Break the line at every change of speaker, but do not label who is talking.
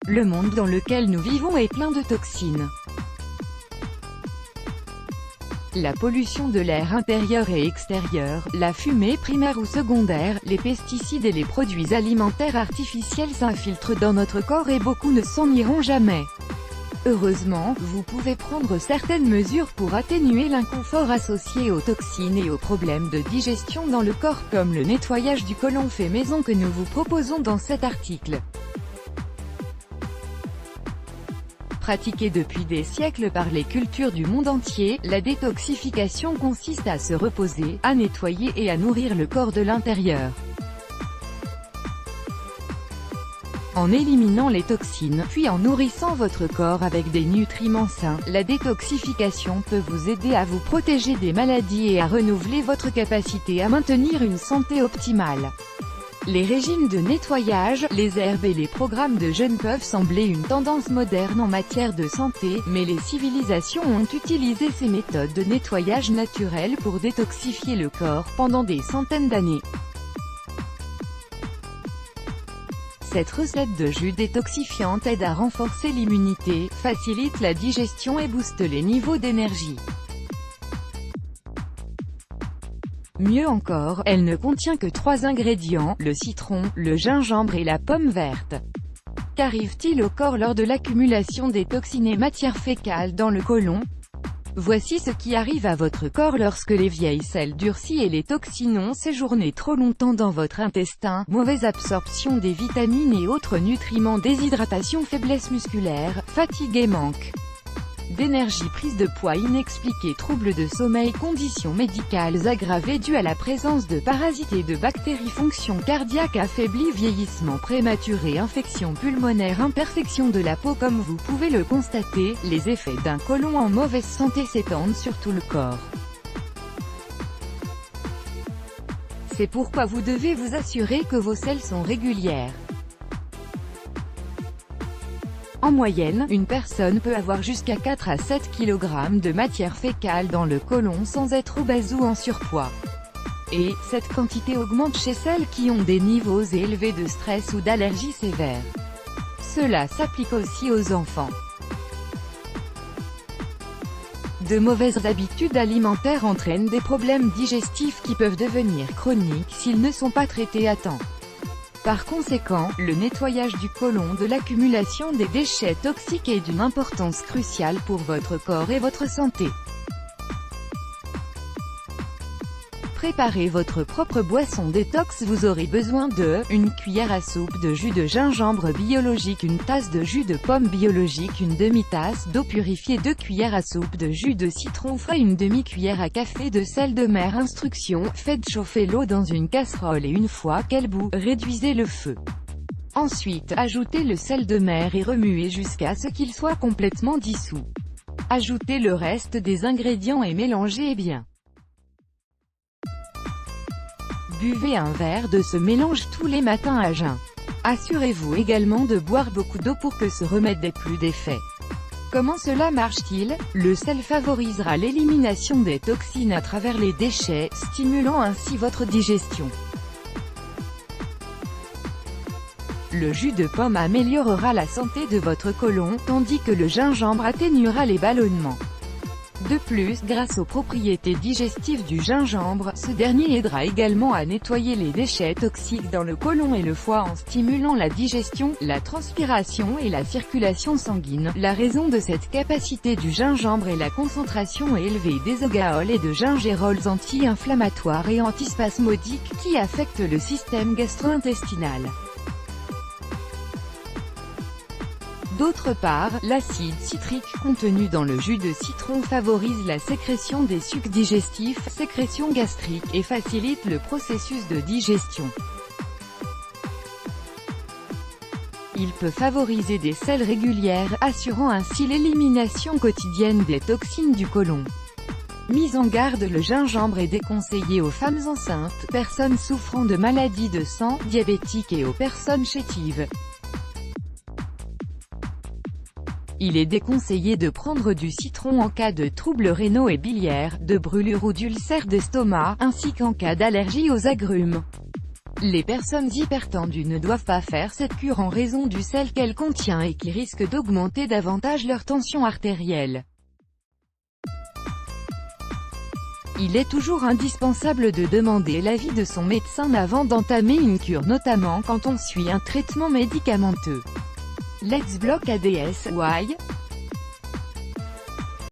Le monde dans lequel nous vivons est plein de toxines. La pollution de l'air intérieur et extérieur, la fumée primaire ou secondaire, les pesticides et les produits alimentaires artificiels s'infiltrent dans notre corps et beaucoup ne s'en iront jamais. Heureusement, vous pouvez prendre certaines mesures pour atténuer l'inconfort associé aux toxines et aux problèmes de digestion dans le corps, comme le nettoyage du côlon fait maison que nous vous proposons dans cet article. Pratiquée depuis des siècles par les cultures du monde entier, la détoxification consiste à se reposer, à nettoyer et à nourrir le corps de l'intérieur. En éliminant les toxines, puis en nourrissant votre corps avec des nutriments sains, la détoxification peut vous aider à vous protéger des maladies et à renouveler votre capacité à maintenir une santé optimale. Les régimes de nettoyage, les herbes et les programmes de jeûne peuvent sembler une tendance moderne en matière de santé, mais les civilisations ont utilisé ces méthodes de nettoyage naturel pour détoxifier le corps pendant des centaines d'années. Cette recette de jus détoxifiant aide à renforcer l'immunité, facilite la digestion et booste les niveaux d'énergie. Mieux encore, elle ne contient que 3 ingrédients, le citron, le gingembre et la pomme verte. Qu'arrive-t-il au corps lors de l'accumulation des toxines et matières fécales dans le côlon? Voici ce qui arrive à votre corps lorsque les vieilles selles durcies et les toxines ont séjourné trop longtemps dans votre intestin: mauvaise absorption des vitamines et autres nutriments, déshydratation, faiblesse musculaire, fatigue et manque d'énergie, prise de poids inexpliquée, troubles de sommeil, conditions médicales aggravées dues à la présence de parasites et de bactéries, fonction cardiaque affaiblie, vieillissement prématuré, infection pulmonaire, imperfection de la peau. Comme vous pouvez le constater, les effets d'un côlon en mauvaise santé s'étendent sur tout le corps. C'est pourquoi vous devez vous assurer que vos selles sont régulières. En moyenne, une personne peut avoir jusqu'à 4 à 7 kg de matière fécale dans le côlon sans être obèse ou en surpoids. Et, cette quantité augmente chez celles qui ont des niveaux élevés de stress ou d'allergies sévères. Cela s'applique aussi aux enfants. De mauvaises habitudes alimentaires entraînent des problèmes digestifs qui peuvent devenir chroniques s'ils ne sont pas traités à temps. Par conséquent, le nettoyage du côlon de l'accumulation des déchets toxiques est d'une importance cruciale pour votre corps et votre santé. Préparez votre propre boisson détox. Vous aurez besoin de 1 cuillère à soupe de jus de gingembre biologique, 1 tasse de jus de pomme biologique, 1 demi-tasse d'eau purifiée, 2 cuillères à soupe de jus de citron frais, 1 demi-cuillère à café de sel de mer. Instruction: faites chauffer l'eau dans une casserole et une fois qu'elle bout, réduisez le feu. Ensuite, ajoutez le sel de mer et remuez jusqu'à ce qu'il soit complètement dissous. Ajoutez le reste des ingrédients et mélangez bien. Buvez un verre de ce mélange tous les matins à jeun. Assurez-vous également de boire beaucoup d'eau pour que ce remède ait plus d'effet. Comment cela marche-t-il? Le sel favorisera l'élimination des toxines à travers les déchets, stimulant ainsi votre digestion. Le jus de pomme améliorera la santé de votre côlon, tandis que le gingembre atténuera les ballonnements. De plus, grâce aux propriétés digestives du gingembre, ce dernier aidera également à nettoyer les déchets toxiques dans le côlon et le foie en stimulant la digestion, la transpiration et la circulation sanguine. La raison de cette capacité du gingembre est la concentration élevée d'ésogéols et de gingérols anti-inflammatoires et antispasmodiques qui affectent le système gastro-intestinal. D'autre part, l'acide citrique contenu dans le jus de citron favorise la sécrétion des sucs digestifs, sécrétion gastrique, et facilite le processus de digestion. Il peut favoriser des selles régulières, assurant ainsi l'élimination quotidienne des toxines du côlon. Mise en garde: le gingembre est déconseillé aux femmes enceintes, personnes souffrant de maladies de sang, diabétiques et aux personnes chétives. Il est déconseillé de prendre du citron en cas de troubles rénaux et biliaires, de brûlures ou d'ulcères d'estomac, ainsi qu'en cas d'allergie aux agrumes. Les personnes hypertendues ne doivent pas faire cette cure en raison du sel qu'elle contient et qui risque d'augmenter davantage leur tension artérielle. Il est toujours indispensable de demander l'avis de son médecin avant d'entamer une cure, notamment quand on suit un traitement médicamenteux. Let's block ADS, why?